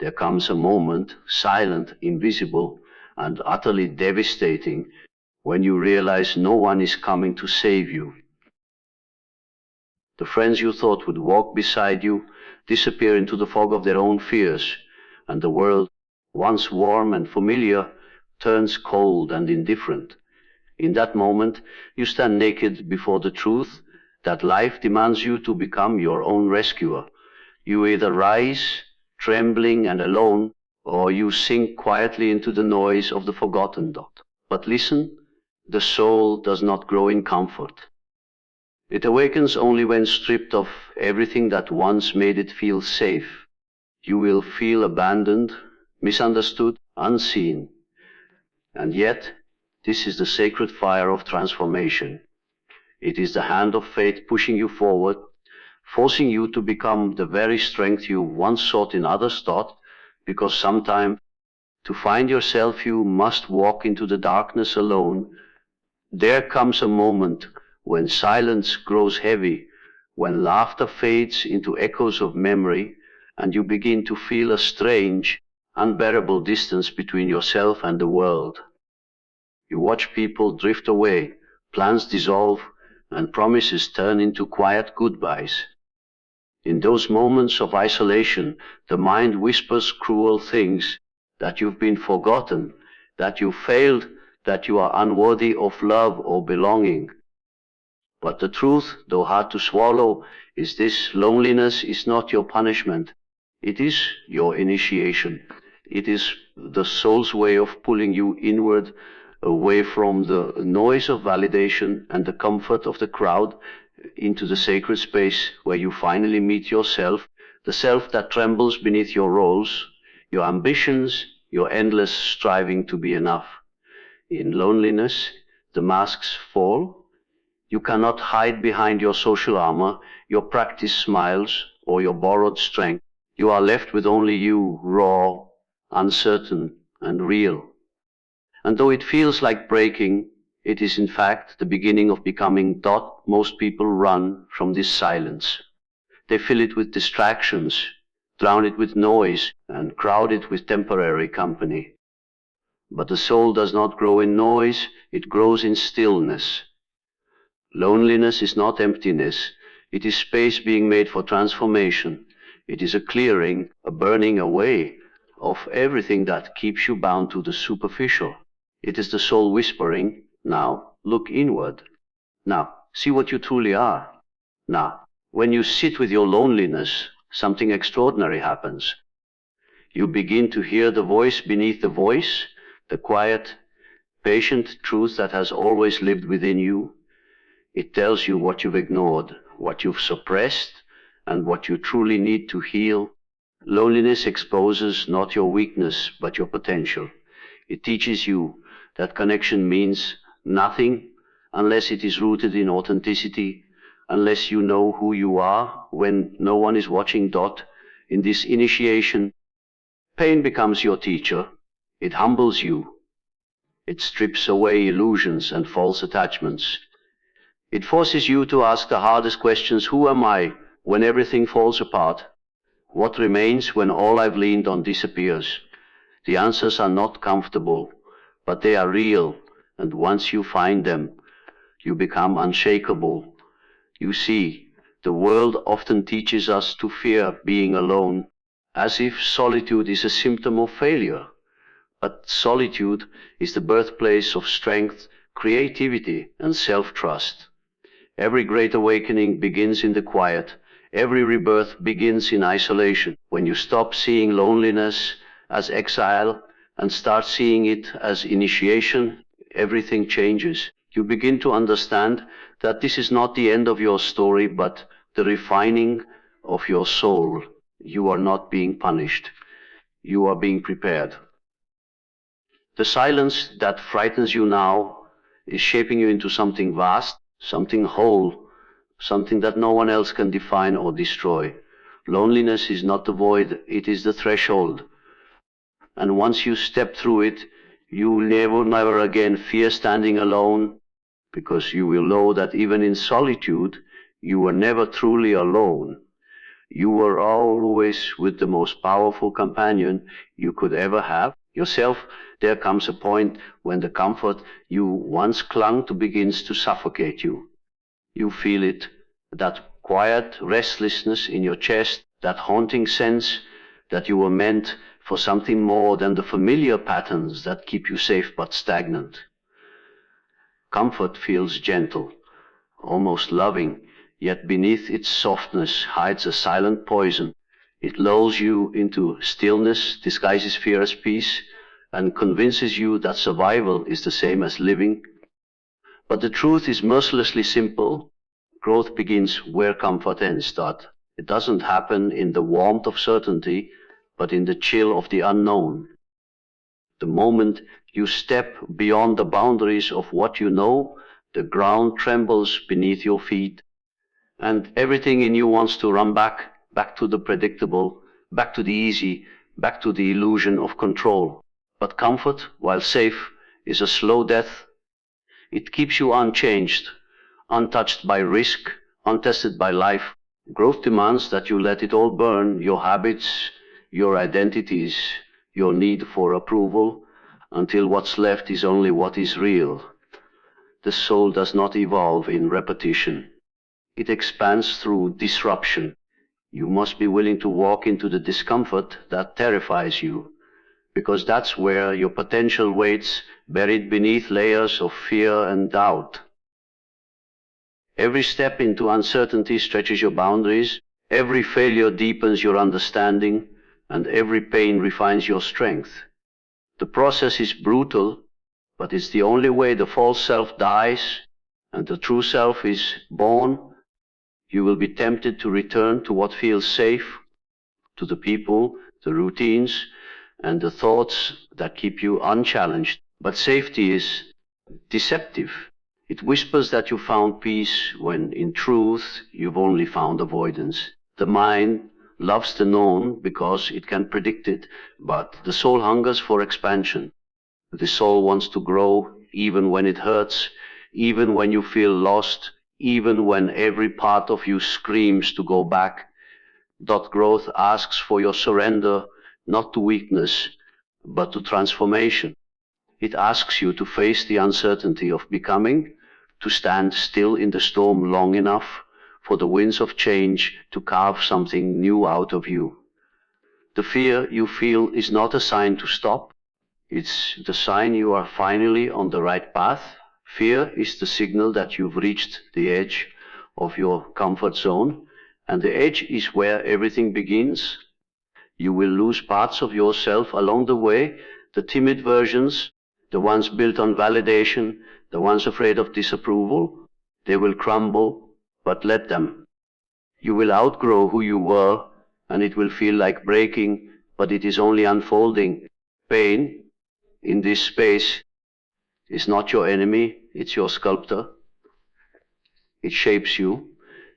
there comes a moment, silent, invisible, and utterly devastating, when you realize no one is coming to save you. The friends you thought would walk beside you disappear into the fog of their own fears, and the world, once warm and familiar, turns cold and indifferent. In that moment, you stand naked before the truth that life demands you to become your own rescuer. You either rise, trembling and alone, or you sink quietly into the noise of the forgotten dot. But listen, the soul does not grow in comfort. It awakens only when stripped of everything that once made it feel safe. You will feel abandoned, misunderstood, unseen. And yet, this is the sacred fire of transformation. It is the hand of fate pushing you forward, forcing you to become the very strength you once sought in others' thought, because sometimes, to find yourself, you must walk into the darkness alone. There comes a moment when silence grows heavy, when laughter fades into echoes of memory, and you begin to feel a strange, unbearable distance between yourself and the world. You watch people drift away, plans dissolve, and promises turn into quiet goodbyes. In those moments of isolation, the mind whispers cruel things, that you've been forgotten, that you failed, that you are unworthy of love or belonging. But the truth, though hard to swallow, is this: loneliness is not your punishment. It is your initiation. It is the soul's way of pulling you inward, away from the noise of validation and the comfort of the crowd, into the sacred space where you finally meet yourself, the self that trembles beneath your roles, your ambitions, your endless striving to be enough. In loneliness, the masks fall. You cannot hide behind your social armor, your practiced smiles, or your borrowed strength. You are left with only you, raw, uncertain, and real. And though it feels like breaking, it is in fact the beginning of becoming. Most people run from this silence. They fill it with distractions, drown it with noise, and crowd it with temporary company. But the soul does not grow in noise, it grows in stillness. Loneliness is not emptiness, it is space being made for transformation. It is a clearing, a burning away of everything that keeps you bound to the superficial. It is the soul whispering, now look inward. Now see what you truly are. Now, when you sit with your loneliness, something extraordinary happens. You begin to hear the voice beneath the voice, the quiet, patient truth that has always lived within you. It tells you what you've ignored, what you've suppressed, and what you truly need to heal. Loneliness exposes not your weakness, but your potential. It teaches you that connection means nothing unless it is rooted in authenticity, unless you know who you are when no one is watching. In this initiation, pain becomes your teacher. It humbles you. It strips away illusions and false attachments. It forces you to ask the hardest questions. Who am I when everything falls apart? What remains when all I've leaned on disappears? The answers are not comfortable, but they are real, and once you find them, you become unshakable. You see, the world often teaches us to fear being alone, as if solitude is a symptom of failure. But solitude is the birthplace of strength, creativity, and self-trust. Every great awakening begins in the quiet. Every rebirth begins in isolation. When you stop seeing loneliness as exile and start seeing it as initiation, everything changes. You begin to understand that this is not the end of your story, but the refining of your soul. You are not being punished. You are being prepared. The silence that frightens you now is shaping you into something vast, something whole, something that no one else can define or destroy. Loneliness is not the void, it is the threshold. And once you step through it, you will never again fear standing alone, because you will know that even in solitude, you were never truly alone. You were always with the most powerful companion you could ever have, yourself. There comes a point when the comfort you once clung to begins to suffocate you. You feel it, that quiet restlessness in your chest, that haunting sense that you were meant for something more than the familiar patterns that keep you safe but stagnant. Comfort feels gentle, almost loving, yet beneath its softness hides a silent poison. It lulls you into stillness, disguises fear as peace, and convinces you that survival is the same as living. But the truth is mercilessly simple. Growth begins where comfort ends. It doesn't happen in the warmth of certainty, but in the chill of the unknown. The moment you step beyond the boundaries of what you know, the ground trembles beneath your feet, and everything in you wants to run back to the predictable, back to the easy, back to the illusion of control. But comfort, while safe, is a slow death. It keeps you unchanged, untouched by risk, untested by life. Growth demands that you let it all burn, your habits, your identities, your need for approval, until what's left is only what is real. The soul does not evolve in repetition. It expands through disruption. You must be willing to walk into the discomfort that terrifies you, because that's where your potential waits, buried beneath layers of fear and doubt. Every step into uncertainty stretches your boundaries, every failure deepens your understanding, and every pain refines your strength. The process is brutal, but it's the only way the false self dies and the true self is born. You will be tempted to return to what feels safe, to the people, the routines, and the thoughts that keep you unchallenged. But safety is deceptive. It whispers that you found peace when, in truth, you've only found avoidance. The mind loves the known because it can predict it, but the soul hungers for expansion. The soul wants to grow even when it hurts, even when you feel lost, even when every part of you screams to go back. That growth asks for your surrender, not to weakness, but to transformation. It asks you to face the uncertainty of becoming, to stand still in the storm long enough for the winds of change to carve something new out of you. The fear you feel is not a sign to stop. It's the sign you are finally on the right path. Fear is the signal that you've reached the edge of your comfort zone, and the edge is where everything begins. You will lose parts of yourself along the way, the timid versions, the ones built on validation, the ones afraid of disapproval. They will crumble, but let them. You will outgrow who you were, and it will feel like breaking, but it is only unfolding. Pain, in this space, is not your enemy, it's your sculptor. It shapes you,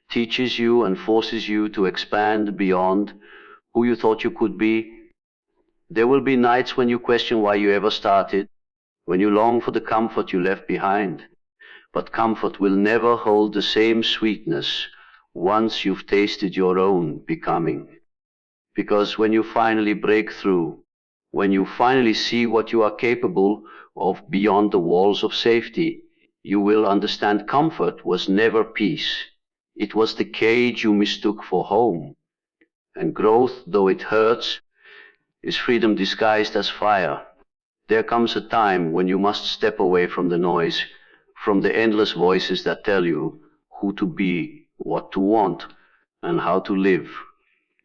teaches you, and forces you to expand beyond who you thought you could be. There will be nights when you question why you ever started, when you long for the comfort you left behind. But comfort will never hold the same sweetness once you've tasted your own becoming. Because when you finally break through, when you finally see what you are capable of beyond the walls of safety, you will understand comfort was never peace. It was the cage you mistook for home. And growth, though it hurts, is freedom disguised as fire. There comes a time when you must step away from the noise, from the endless voices that tell you who to be, what to want, and how to live.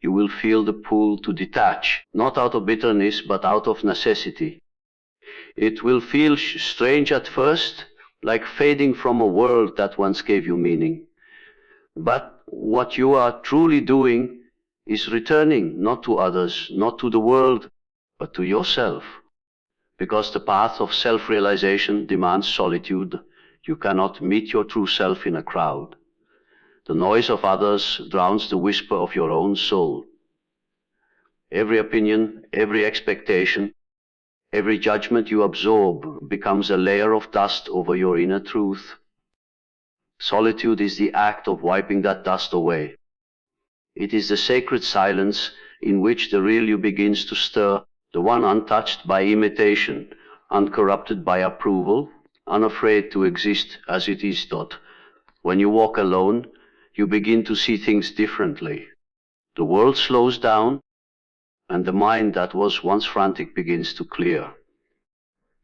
You will feel the pull to detach, not out of bitterness, but out of necessity. It will feel strange at first, like fading from a world that once gave you meaning. But what you are truly doing is returning not to others, not to the world, but to yourself. Because the path of self-realization demands solitude. You cannot meet your true self in a crowd. The noise of others drowns the whisper of your own soul. Every opinion, every expectation, every judgment you absorb becomes a layer of dust over your inner truth. Solitude is the act of wiping that dust away. It is the sacred silence in which the real you begins to stir, the one untouched by imitation, uncorrupted by approval, unafraid to exist as it is taught. When you walk alone, you begin to see things differently. The world slows down, and the mind that was once frantic begins to clear.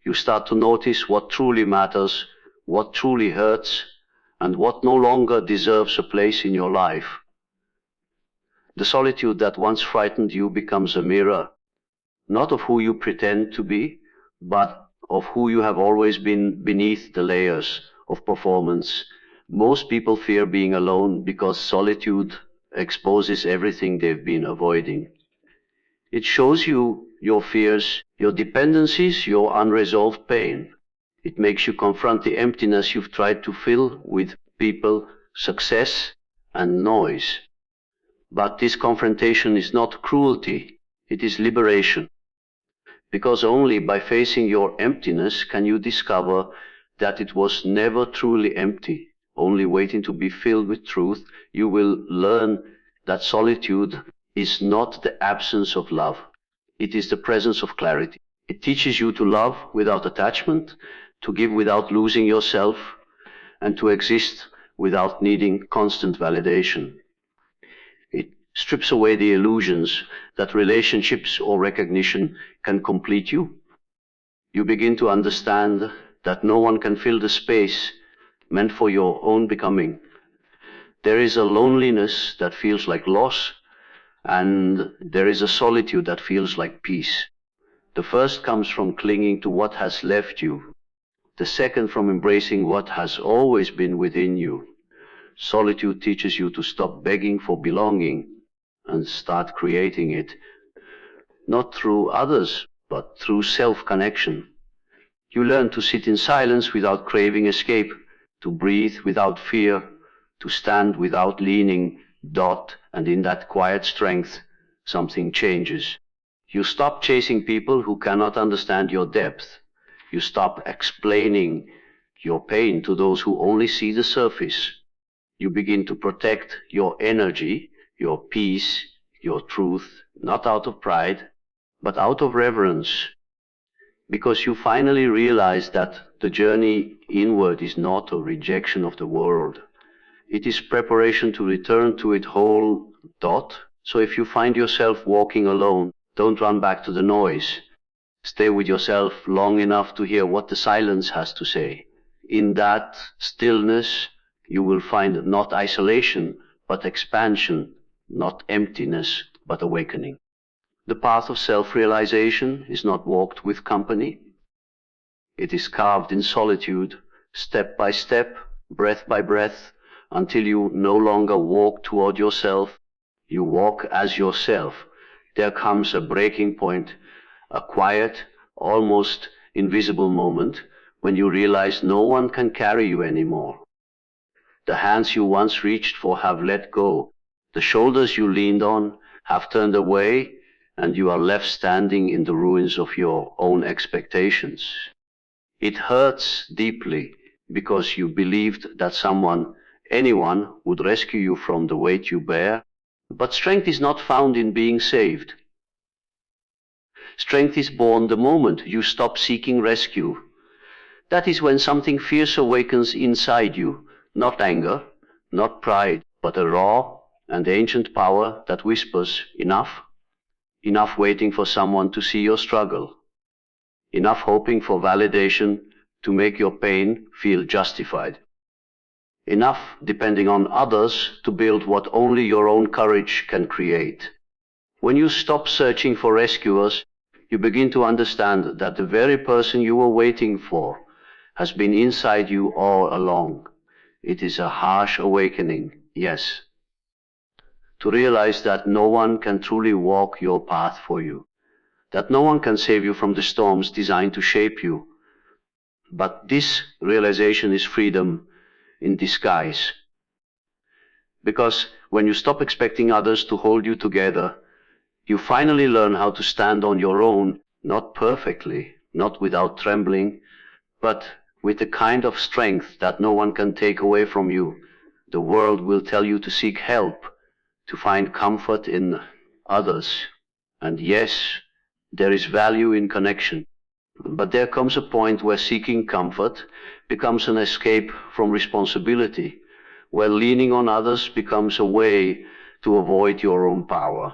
You start to notice what truly matters, what truly hurts, and what no longer deserves a place in your life. The solitude that once frightened you becomes a mirror, not of who you pretend to be, but of who you have always been beneath the layers of performance. Most people fear being alone because solitude exposes everything they've been avoiding. It shows you your fears, your dependencies, your unresolved pain. It makes you confront the emptiness you've tried to fill with people, success, and noise. But this confrontation is not cruelty, it is liberation. Because only by facing your emptiness can you discover that it was never truly empty, only waiting to be filled with truth. You will learn that solitude is not the absence of love. It is the presence of clarity. It teaches you to love without attachment, to give without losing yourself, and to exist without needing constant validation. It strips away the illusions that relationships or recognition can complete you. You begin to understand that no one can fill the space meant for your own becoming. There is a loneliness that feels like loss, and there is a solitude that feels like peace. The first comes from clinging to what has left you. The second from embracing what has always been within you. Solitude teaches you to stop begging for belonging and start creating it, not through others, but through self-connection. You learn to sit in silence without craving escape, to breathe without fear, to stand without leaning, and in that quiet strength, something changes. You stop chasing people who cannot understand your depth. You stop explaining your pain to those who only see the surface. You begin to protect your energy, your peace, your truth, not out of pride, but out of reverence. Because you finally realize that the journey inward is not a rejection of the world. It is preparation to return to it whole. So if you find yourself walking alone, don't run back to the noise. Stay with yourself long enough to hear what the silence has to say. In that stillness, you will find not isolation, but expansion, not emptiness, but awakening. The path of self-realization is not walked with company. It is carved in solitude, step by step, breath by breath, until you no longer walk toward yourself, you walk as yourself. There comes a breaking point, a quiet, almost invisible moment when you realize no one can carry you anymore. The hands you once reached for have let go. The shoulders you leaned on have turned away, and you are left standing in the ruins of your own expectations. It hurts deeply because you believed that anyone would rescue you from the weight you bear. But strength is not found in being saved. Strength is born the moment you stop seeking rescue. That is when something fierce awakens inside you, not anger, not pride, but a raw and ancient power that whispers, enough. Enough waiting for someone to see your struggle. Enough hoping for validation to make your pain feel justified. Enough depending on others to build what only your own courage can create. When you stop searching for rescuers, you begin to understand that the very person you were waiting for has been inside you all along. It is a harsh awakening, yes. To realize that no one can truly walk your path for you, that no one can save you from the storms designed to shape you. But this realization is freedom in disguise. Because when you stop expecting others to hold you together, you finally learn how to stand on your own, not perfectly, not without trembling, but with the kind of strength that no one can take away from you. The world will tell you to seek help. to find comfort in others. And yes, there is value in connection. But there comes a point where seeking comfort becomes an escape from responsibility, where leaning on others becomes a way to avoid your own power.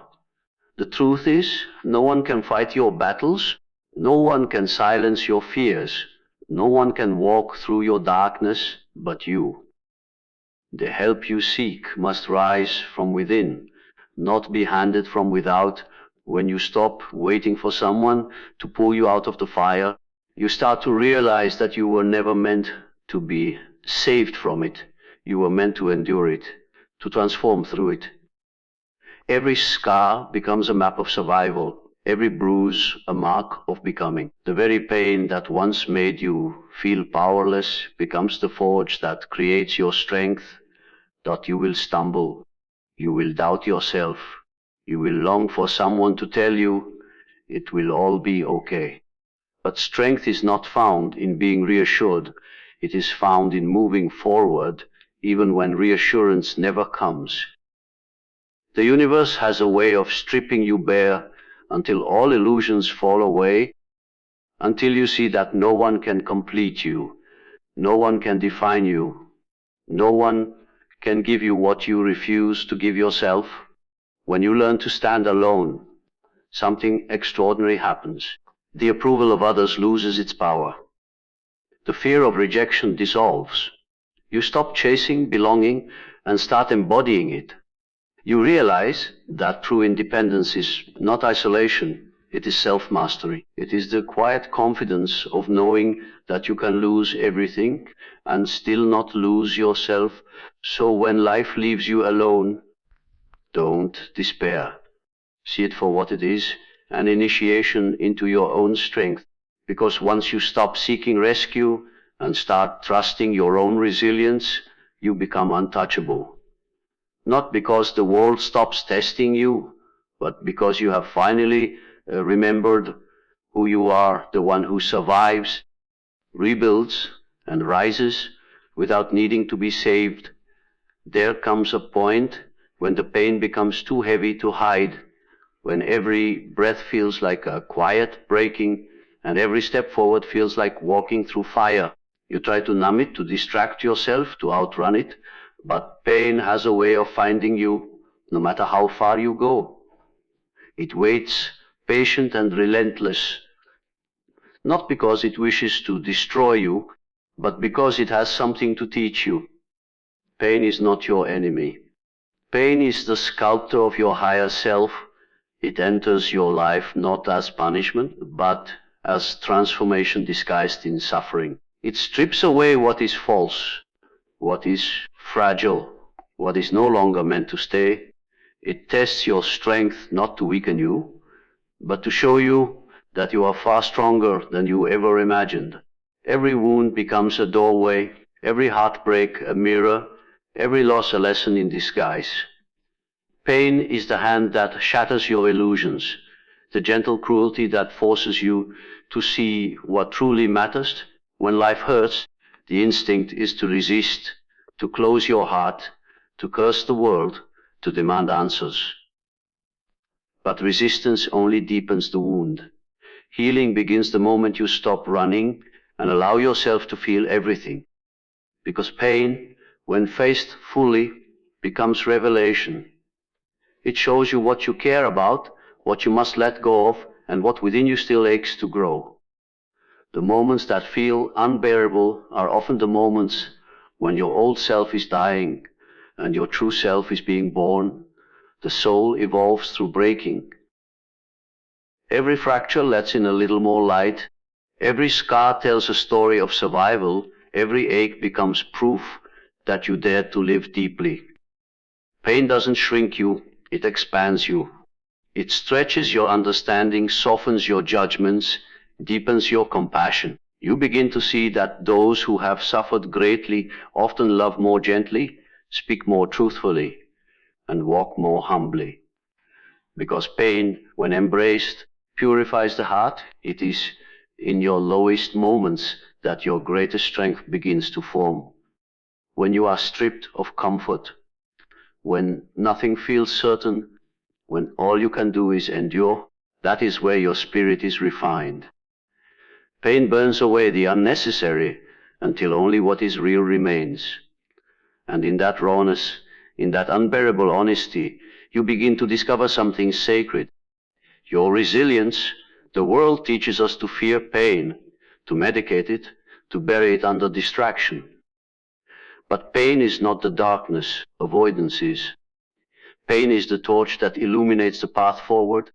The truth is, no one can fight your battles, no one can silence your fears, no one can walk through your darkness but you. The help you seek must rise from within, not be handed from without. When you stop waiting for someone to pull you out of the fire, you start to realize that you were never meant to be saved from it. You were meant to endure it, to transform through it. Every scar becomes a map of survival, every bruise a mark of becoming. The very pain that once made you feel powerless becomes the forge that creates your strength. That you will stumble, you will doubt yourself, you will long for someone to tell you it will all be okay. But strength is not found in being reassured, it is found in moving forward even when reassurance never comes. The universe has a way of stripping you bare until all illusions fall away, until you see that no one can complete you, no one can define you, no one can give you what you refuse to give yourself. When you learn to stand alone, something extraordinary happens. The approval of others loses its power. The fear of rejection dissolves. You stop chasing belonging and start embodying it. You realize that true independence is not isolation, it is self-mastery. It is the quiet confidence of knowing that you can lose everything and still not lose yourself. So when life leaves you alone, don't despair. See it for what it is, an initiation into your own strength. Because once you stop seeking rescue and start trusting your own resilience, you become untouchable. Not because the world stops testing you, but because you have finally remembered who you are, the one who survives, rebuilds, and rises without needing to be saved. There comes a point when the pain becomes too heavy to hide, when every breath feels like a quiet breaking, and every step forward feels like walking through fire. You try to numb it, to distract yourself, to outrun it, but pain has a way of finding you no matter how far you go. It waits, patient and relentless, not because it wishes to destroy you, but because it has something to teach you. Pain is not your enemy. Pain is the sculptor of your higher self. It enters your life not as punishment, but as transformation disguised in suffering. It strips away what is false, what is fragile, what is no longer meant to stay. It tests your strength not to weaken you, but to show you that you are far stronger than you ever imagined. Every wound becomes a doorway, every heartbreak a mirror, every loss a lesson in disguise. Pain is the hand that shatters your illusions, the gentle cruelty that forces you to see what truly matters. When life hurts, the instinct is to resist, to close your heart, to curse the world, to demand answers. But resistance only deepens the wound. Healing begins the moment you stop running and allow yourself to feel everything. Because pain, when faced fully, becomes revelation. It shows you what you care about, what you must let go of, and what within you still aches to grow. The moments that feel unbearable are often the moments when your old self is dying and your true self is being born. The soul evolves through breaking. Every fracture lets in a little more light. Every scar tells a story of survival. Every ache becomes proof that you dared to live deeply. Pain doesn't shrink you, it expands you. It stretches your understanding, softens your judgments, deepens your compassion. You begin to see that those who have suffered greatly often love more gently, speak more truthfully, and walk more humbly. Because pain, when embraced, purifies the heart. It is in your lowest moments that your greatest strength begins to form. When you are stripped of comfort, when nothing feels certain, when all you can do is endure, that is where your spirit is refined. Pain burns away the unnecessary until only what is real remains. And in that rawness, in that unbearable honesty, you begin to discover something sacred. Your resilience. The world teaches us to fear pain, to medicate it, to bury it under distraction. But pain is not the darkness avoidance is. Pain is the torch that illuminates the path forward.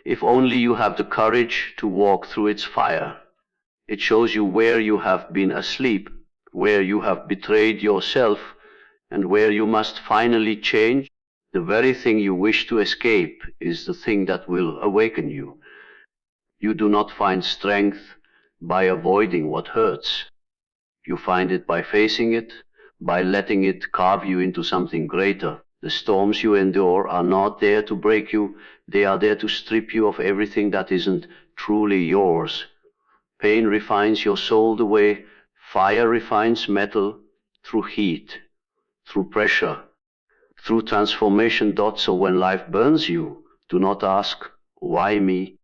If only you have the courage to walk through its fire. It shows you where you have been asleep, where you have betrayed yourself, and where you must finally change. The very thing you wish to escape is the thing that will awaken you. You do not find strength by avoiding what hurts. You find it by facing it, by letting it carve you into something greater. The storms you endure are not there to break you, they are there to strip you of everything that isn't truly yours. Pain refines your soul the way fire refines metal through heat, through pressure, through transformation. So when life burns you, do not ask, why me?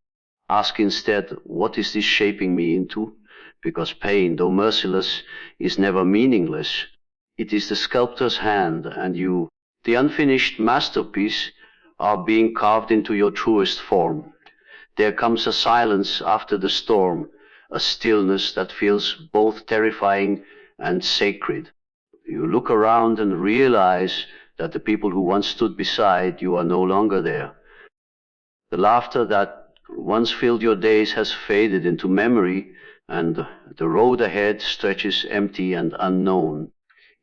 Ask instead, what is this shaping me into? Because pain, though merciless, is never meaningless. It is the sculptor's hand, and you, the unfinished masterpiece, are being carved into your truest form. There comes a silence after the storm, a stillness that feels both terrifying and sacred. You look around and realize that the people who once stood beside you are no longer there. The laughter that once filled your days has faded into memory, and the road ahead stretches empty and unknown.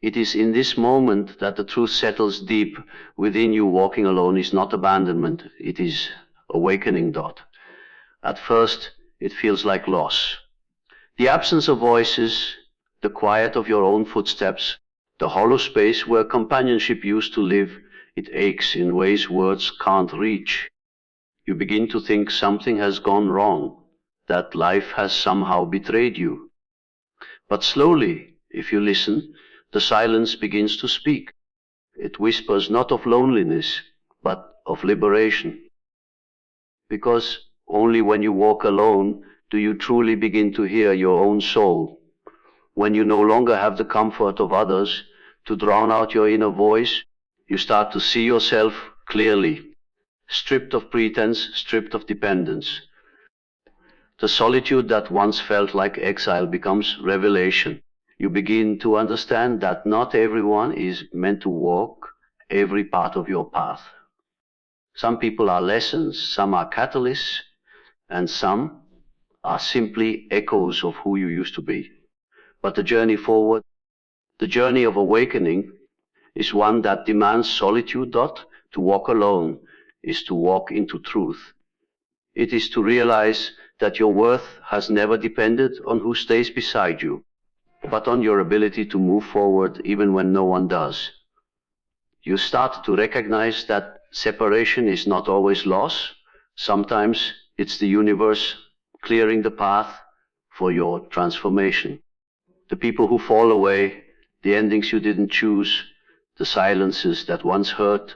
It is in this moment that the truth settles deep within you. Walking alone is not abandonment, it is awakening. At first, it feels like loss. The absence of voices, the quiet of your own footsteps, the hollow space where companionship used to live, it aches in ways words can't reach. You begin to think something has gone wrong, that life has somehow betrayed you. But slowly, if you listen, the silence begins to speak. It whispers not of loneliness, but of liberation. Because only when you walk alone do you truly begin to hear your own soul. When you no longer have the comfort of others to drown out your inner voice, you start to see yourself clearly, stripped of pretense, stripped of dependence. The solitude that once felt like exile becomes revelation. You begin to understand that not everyone is meant to walk every part of your path. Some people are lessons, some are catalysts, and some are simply echoes of who you used to be. But the journey forward, the journey of awakening, is one that demands solitude. To walk alone is to walk into truth. It is to realize that your worth has never depended on who stays beside you, but on your ability to move forward even when no one does. You start to recognize that separation is not always loss. Sometimes it's the universe clearing the path for your transformation. The people who fall away, the endings you didn't choose, the silences that once hurt,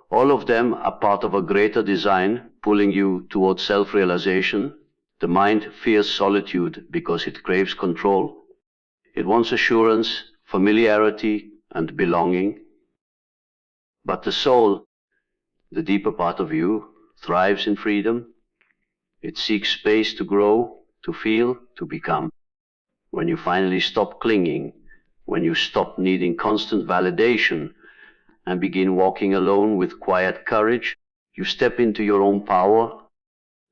all of them are part of a greater design pulling you towards self-realization. The mind fears solitude because it craves control. It wants assurance, familiarity, and belonging. But the soul, the deeper part of you, thrives in freedom. It seeks space to grow, to feel, to become. When you finally stop clinging, when you stop needing constant validation and begin walking alone with quiet courage, you step into your own power.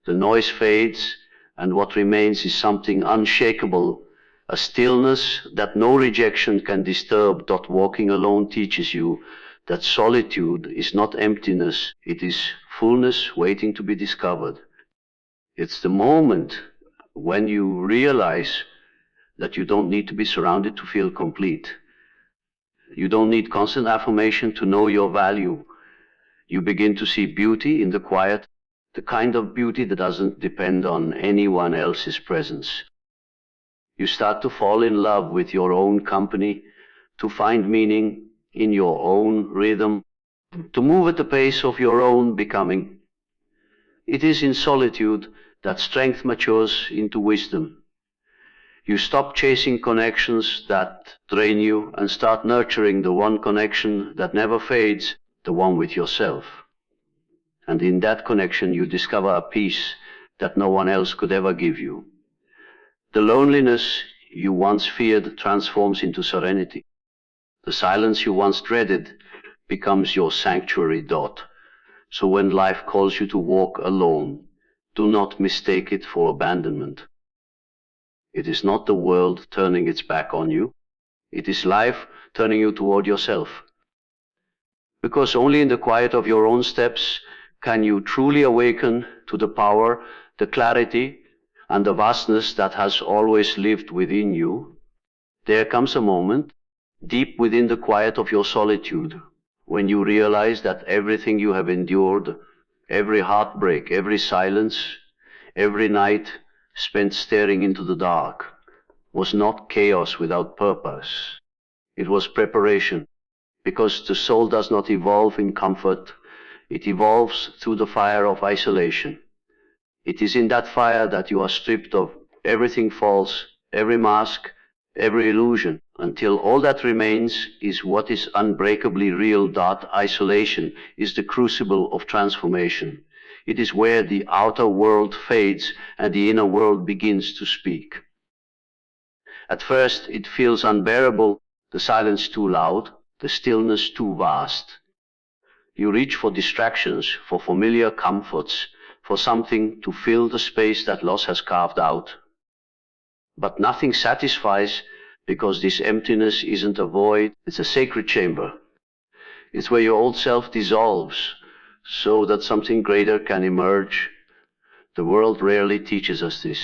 The noise fades, and what remains is something unshakable, a stillness that no rejection can disturb. Walking alone teaches you that solitude is not emptiness, it is fullness waiting to be discovered. It's the moment when you realize that you don't need to be surrounded to feel complete. You don't need constant affirmation to know your value. You begin to see beauty in the quiet, the kind of beauty that doesn't depend on anyone else's presence. You start to fall in love with your own company, to find meaning in your own rhythm. to move at the pace of your own becoming. It is in solitude that strength matures into wisdom. You stop chasing connections that drain you and start nurturing the one connection that never fades, the one with yourself. And in that connection you discover a peace that no one else could ever give you. The loneliness you once feared transforms into serenity. The silence you once dreaded becomes your sanctuary dot. So when life calls you to walk alone, do not mistake it for abandonment. It is not the world turning its back on you. It is life turning you toward yourself. Because only in the quiet of your own steps can you truly awaken to the power, the clarity, and the vastness that has always lived within you. There comes a moment, deep within the quiet of your solitude, when you realize that everything you have endured, every heartbreak, every silence, every night spent staring into the dark, was not chaos without purpose. It was preparation, because the soul does not evolve in comfort, it evolves through the fire of isolation. It is in that fire that you are stripped of everything false, every mask, every illusion, until all that remains is what is unbreakably real. Isolation is the crucible of transformation. It is where the outer world fades and the inner world begins to speak. At first it feels unbearable, the silence too loud, the stillness too vast. You reach for distractions, for familiar comforts, for something to fill the space that loss has carved out. But nothing satisfies, because this emptiness isn't a void, it's a sacred chamber. It's where your old self dissolves, so that something greater can emerge. The world rarely teaches us this.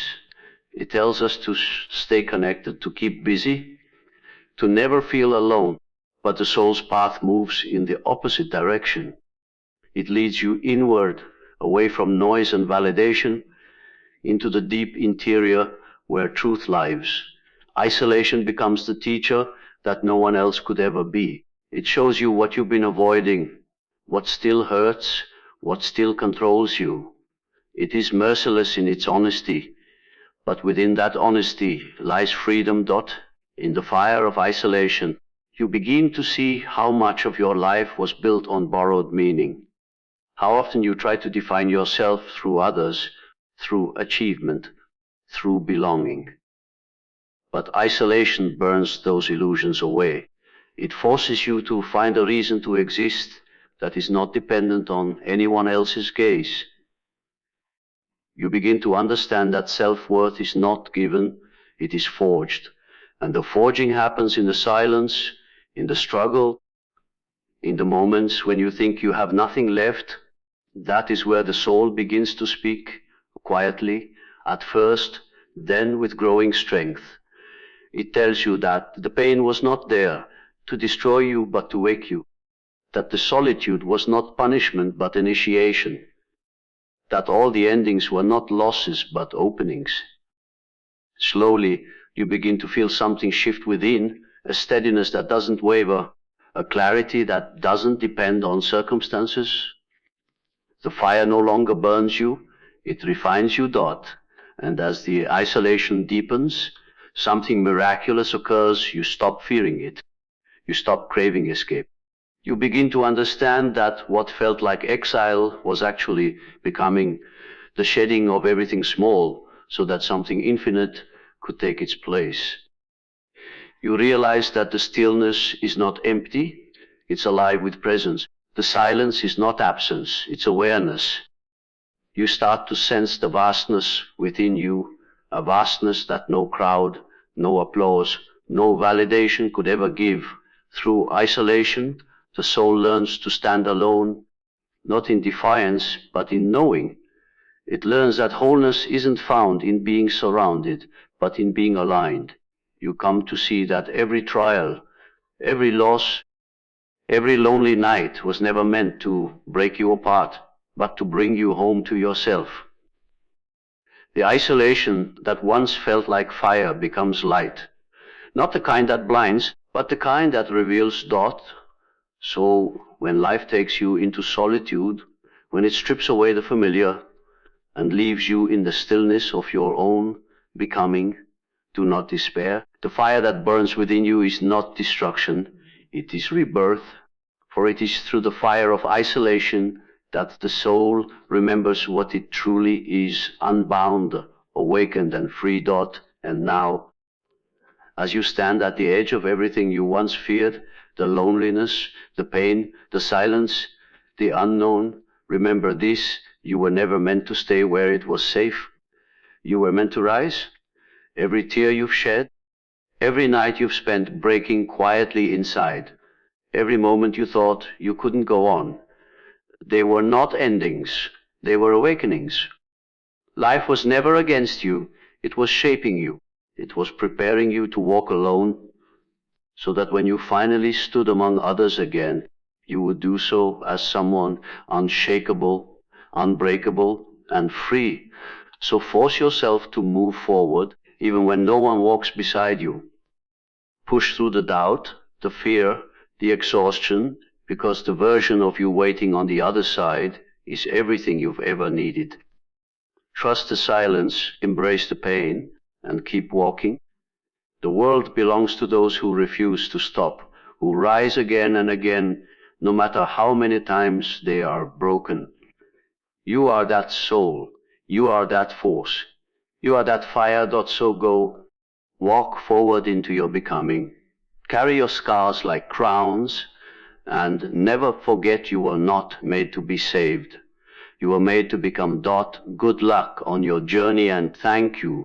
It tells us to stay connected, to keep busy, to never feel alone. But the soul's path moves in the opposite direction. It leads you inward, away from noise and validation, into the deep interior where truth lives. Isolation becomes the teacher that no one else could ever be. It shows you what you've been avoiding, what still hurts, what still controls you. It is merciless in its honesty, but within that honesty lies freedom. In the fire of isolation, you begin to see how much of your life was built on borrowed meaning. How often you try to define yourself through others, through achievement, through belonging. But isolation burns those illusions away. It forces you to find a reason to exist that is not dependent on anyone else's gaze. You begin to understand that self-worth is not given, it is forged. And the forging happens in the silence, in the struggle, in the moments when you think you have nothing left. That is where the soul begins to speak, quietly, at first, then with growing strength. It tells you that the pain was not there to destroy you but to wake you, that the solitude was not punishment but initiation, that all the endings were not losses but openings. Slowly, you begin to feel something shift within, a steadiness that doesn't waver, a clarity that doesn't depend on circumstances. The fire no longer burns you, it refines you. And as the isolation deepens, something miraculous occurs. You stop fearing it. You stop craving escape. You begin to understand that what felt like exile was actually becoming the shedding of everything small, so that something infinite could take its place. You realize that the stillness is not empty, it's alive with presence. The silence is not absence, it's awareness. You start to sense the vastness within you, a vastness that no crowd, no applause, no validation could ever give. Through isolation, the soul learns to stand alone, not in defiance, but in knowing. It learns that wholeness isn't found in being surrounded, but in being aligned. You come to see that every trial, every loss, every lonely night was never meant to break you apart, but to bring you home to yourself. The isolation that once felt like fire becomes light. Not the kind that blinds, but the kind that reveals. So when life takes you into solitude, when it strips away the familiar and leaves you in the stillness of your own becoming, do not despair. The fire that burns within you is not destruction, it is rebirth, for it is through the fire of isolation that the soul remembers what it truly is, unbound, awakened and free. And now, as you stand at the edge of everything you once feared, the loneliness, the pain, the silence, the unknown, remember this: you were never meant to stay where it was safe. You were meant to rise. Every tear you've shed, every night you've spent breaking quietly inside, every moment you thought you couldn't go on, they were not endings, they were awakenings. Life was never against you, it was shaping you. It was preparing you to walk alone, so that when you finally stood among others again, you would do so as someone unshakable, unbreakable, and free. So force yourself to move forward, even when no one walks beside you. Push through the doubt, the fear, the exhaustion, because the version of you waiting on the other side is everything you've ever needed. Trust the silence, embrace the pain, and keep walking. The world belongs to those who refuse to stop, who rise again and again, no matter how many times they are broken. You are that soul, you are that force, you are that fire. So go, walk forward into your becoming. Carry your scars like crowns, and never forget you were not made to be saved. You were made to become. Good luck on your journey, and thank you